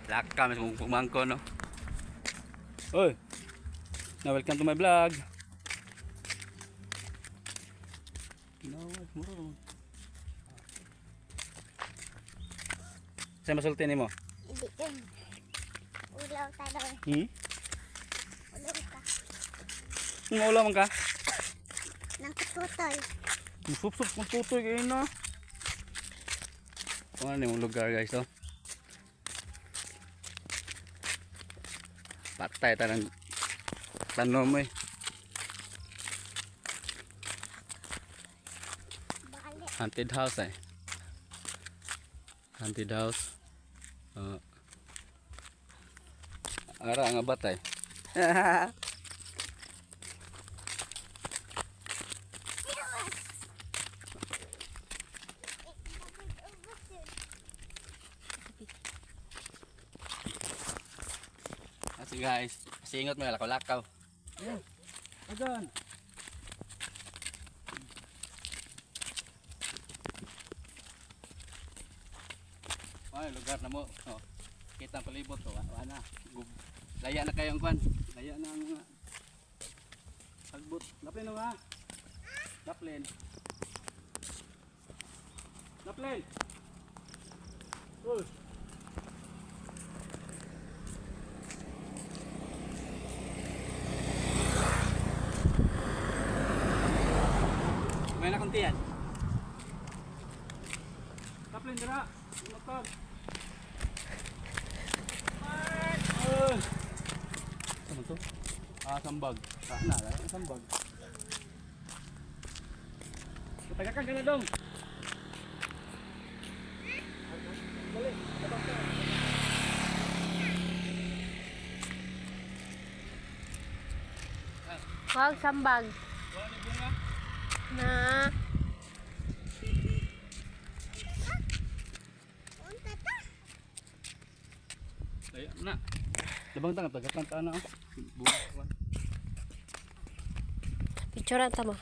Laka mas kung kumangko no. Oy. Na welcome to my vlog. No, muro. Sa masulti nimo? Hindi ka. Ulaw ta daw. Ulaw ka. Ulam man ka? Nang tutol. Sup-sup kung tutoy kayo na. Kung ano yung lugar guys to. Patay tanang tanom mo eh. Bali. Haunted house eh. Haunted house. Ara nga batay. Kasi guys, singot mo lakaw-lakaw. Agan. Ay, lugar na mo. Oh. Kita ang palibot to. Wala. Laya na kayo ang kwan. Laya na ang mga pagbot. Laplin nga. Laplin. Laplin. Uy. May nakuntiyan. Laplin dira. Motor. Ano to? Sambag. Na, sambag. Tagakan ka na dong. Dali, tatak ka. Wow, sambag. Wala ni bunga. Na. Laya na. Labang tangan tagakan ta na. Bunga. Picture ta mo.